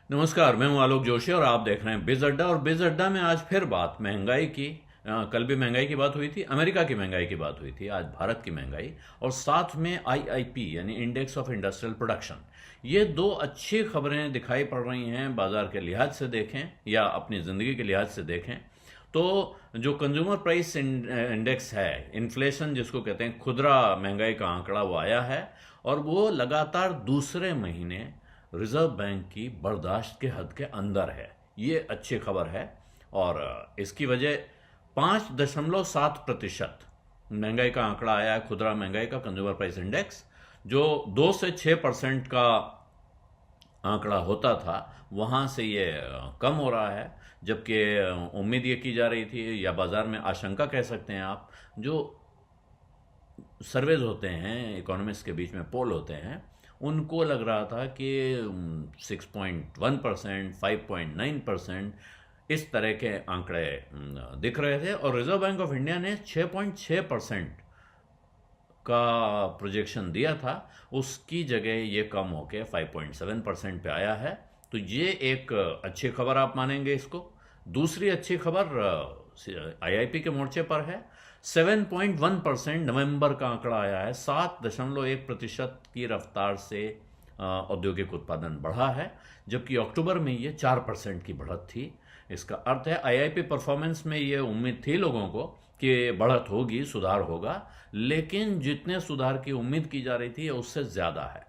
नमस्कार, मैं हूं आलोक जोशी और आप देख रहे हैं बिज अड्डा। और बिज अड्डा में आज फिर बात महंगाई की। कल भी महंगाई की बात हुई थी, अमेरिका की महंगाई की बात हुई थी, आज भारत की महंगाई और साथ में आईआईपी यानी इंडेक्स ऑफ इंडस्ट्रियल प्रोडक्शन। ये दो अच्छी खबरें दिखाई पड़ रही हैं। बाजार के लिहाज से देखें या अपनी ज़िंदगी के लिहाज से देखें तो जो कंज्यूमर प्राइस इंडेक्स है, इन्फ्लेशन जिसको कहते हैं, खुदरा महंगाई का आंकड़ा वो आया है और वो लगातार दूसरे महीने रिजर्व बैंक की बर्दाश्त के हद के अंदर है। ये अच्छी खबर है और इसकी वजह 5.7% महंगाई का आंकड़ा आया है, खुदरा महंगाई का कंज्यूमर प्राइस इंडेक्स, जो 2 से 6% का आंकड़ा होता था वहाँ से ये कम हो रहा है। जबकि उम्मीद ये की जा रही थी या बाज़ार में आशंका कह सकते हैं आप, जो सर्वेज होते हैं, इकोनॉमिस्ट के बीच में पोल होते हैं, उनको लग रहा था कि 6.1%, 5.9% इस तरह के आंकड़े दिख रहे थे। और रिजर्व बैंक ऑफ इंडिया ने 6.6% का प्रोजेक्शन दिया था, उसकी जगह ये कम होकर 5.7% पे आया है। तो ये एक अच्छी खबर आप मानेंगे इसको। दूसरी अच्छी खबर आईआईपी के मोर्चे पर है। 7.1% नवंबर का आंकड़ा आया है। 7.1% की रफ्तार से औद्योगिक उत्पादन बढ़ा है, जबकि अक्टूबर में ये 4% की बढ़त थी। इसका अर्थ है आईआईपी परफॉर्मेंस में ये उम्मीद थी लोगों को कि बढ़त होगी, सुधार होगा, लेकिन जितने सुधार की उम्मीद की जा रही थी उससे ज़्यादा है।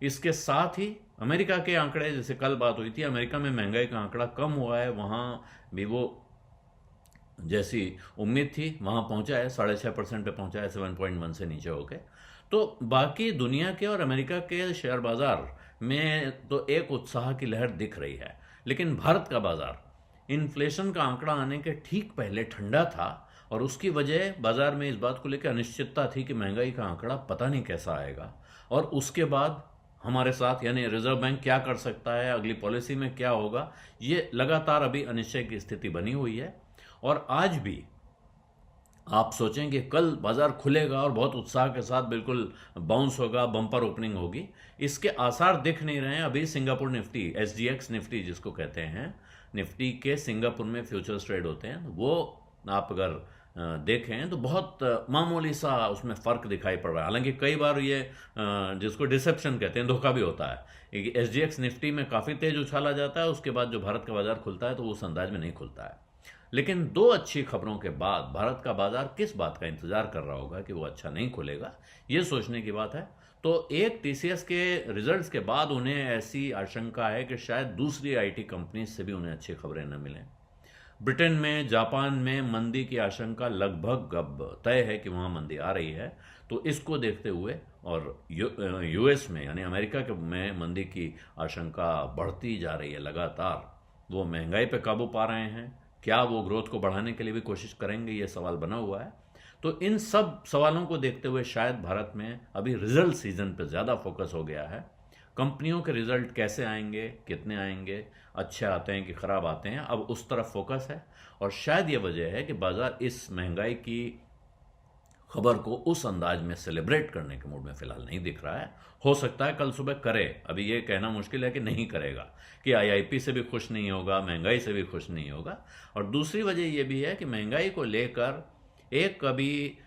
इसके साथ ही अमेरिका के आंकड़े, जैसे कल बात हुई थी, अमेरिका में महंगाई का आंकड़ा कम हुआ है। वहाँ भी वो जैसी उम्मीद थी वहाँ पहुँचा है, 6.5% पे पहुँचा है, 7.1 से नीचे होके। तो बाकी दुनिया के और अमेरिका के शेयर बाज़ार में तो एक उत्साह की लहर दिख रही है, लेकिन भारत का बाज़ार इन्फ्लेशन का आंकड़ा आने के ठीक पहले ठंडा था और उसकी वजह बाज़ार में इस बात को लेकर अनिश्चितता थी कि महंगाई का आंकड़ा पता नहीं कैसा आएगा और उसके बाद हमारे साथ यानी रिजर्व बैंक क्या कर सकता है, अगली पॉलिसी में क्या होगा, ये लगातार अभी अनिश्चय की स्थिति बनी हुई है। और आज भी आप सोचें कि कल बाजार खुलेगा और बहुत उत्साह के साथ बिल्कुल बाउंस होगा, बम्पर ओपनिंग होगी, इसके आसार दिख नहीं रहे हैं। अभी सिंगापुर निफ्टी, एसजीएक्स निफ्टी जिसको कहते हैं, निफ्टी के सिंगापुर में फ्यूचर्स ट्रेड होते हैं, वो आप अगर देखें तो बहुत मामूली सा उसमें फ़र्क दिखाई पड़ रहा है। हालांकि कई बार ये जिसको डिसेप्शन कहते हैं, धोखा भी होता है। एसजीएक्स निफ्टी में काफ़ी तेज़ उछाला जाता है, उसके बाद जो भारत का बाजार खुलता है तो वो उस अंदाज में नहीं खुलता है। लेकिन दो अच्छी खबरों के बाद भारत का बाजार किस बात का इंतजार कर रहा होगा कि वो अच्छा नहीं खुलेगा, ये सोचने की बात है। तो एक टीसीएस के रिजल्ट्स के बाद उन्हें ऐसी आशंका है कि शायद दूसरी आईटी कंपनी से भी उन्हें अच्छी खबरें न मिलें। ब्रिटेन में, जापान में मंदी की आशंका लगभग अब तय है कि वहाँ मंदी आ रही है। तो इसको देखते हुए और यूएस में यानी अमेरिका के में मंदी की आशंका बढ़ती जा रही है लगातार। वो महंगाई पे काबू पा रहे हैं, क्या वो ग्रोथ को बढ़ाने के लिए भी कोशिश करेंगे, ये सवाल बना हुआ है। तो इन सब सवालों को देखते हुए शायद भारत में अभी रिजल्ट सीजन पर ज़्यादा फोकस हो गया है। कंपनियों के रिजल्ट कैसे आएंगे, कितने आएंगे, अच्छे आते हैं कि ख़राब आते हैं, अब उस तरफ फोकस है। और शायद ये वजह है कि बाज़ार इस महंगाई की खबर को उस अंदाज में सेलिब्रेट करने के मूड में फ़िलहाल नहीं दिख रहा है। हो सकता है कल सुबह करे, अभी ये कहना मुश्किल है कि नहीं करेगा, कि आईआईपी से भी खुश नहीं होगा, महंगाई से भी खुश नहीं होगा। और दूसरी वजह ये भी है कि महंगाई को लेकर एक अभी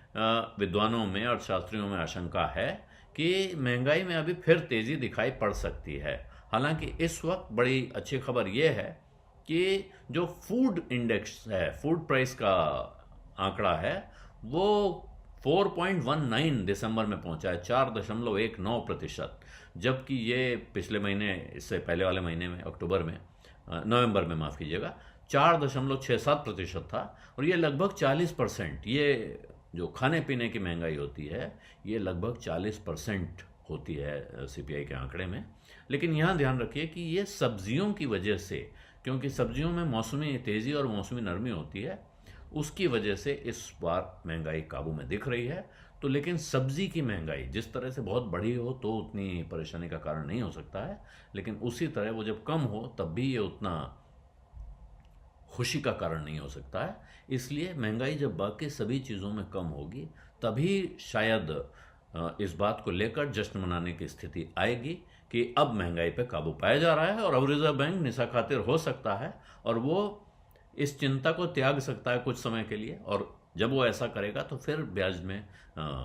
विद्वानों में और शास्त्रियों में आशंका है कि महंगाई में अभी फिर तेज़ी दिखाई पड़ सकती है। हालांकि इस वक्त बड़ी अच्छी खबर यह है कि जो फूड इंडेक्स है, फूड प्राइस का आंकड़ा है, वो 4.19 दिसंबर में पहुंचा है, 4.19%। जबकि ये पिछले महीने, इससे पहले वाले महीने में, अक्टूबर में, नवंबर में माफ़ कीजिएगा, 4.67% था। और ये लगभग 40%, ये जो खाने पीने की महंगाई होती है ये लगभग 40% होती है सीपीआई के आंकड़े में। लेकिन यहाँ ध्यान रखिए कि ये सब्जियों की वजह से, क्योंकि सब्जियों में मौसमी तेज़ी और मौसमी नरमी होती है, उसकी वजह से इस बार महंगाई काबू में दिख रही है। तो लेकिन सब्जी की महंगाई जिस तरह से बहुत बढ़ी हो तो उतनी परेशानी का कारण नहीं हो सकता है, लेकिन उसी तरह वो जब कम हो तब भी ये उतना खुशी का कारण नहीं हो सकता है। इसलिए महंगाई जब बाकी सभी चीज़ों में कम होगी तभी शायद इस बात को लेकर जश्न मनाने की स्थिति आएगी कि अब महंगाई पे काबू पाया जा रहा है और अब रिजर्व बैंक निशा खातिर हो सकता है और वो इस चिंता को त्याग सकता है कुछ समय के लिए। और जब वो ऐसा करेगा तो फिर ब्याज में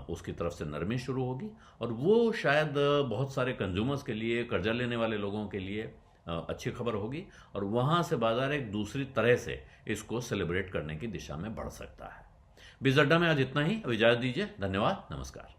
उसकी तरफ से नरमी शुरू होगी और वो शायद बहुत सारे कंज्यूमर्स के लिए, कर्जा लेने वाले लोगों के लिए अच्छी खबर होगी और वहाँ से बाजार एक दूसरी तरह से इसको सेलिब्रेट करने की दिशा में बढ़ सकता है। बिज़ अड्डा में आज इतना ही। अब इजाज़त दीजिए। धन्यवाद। नमस्कार।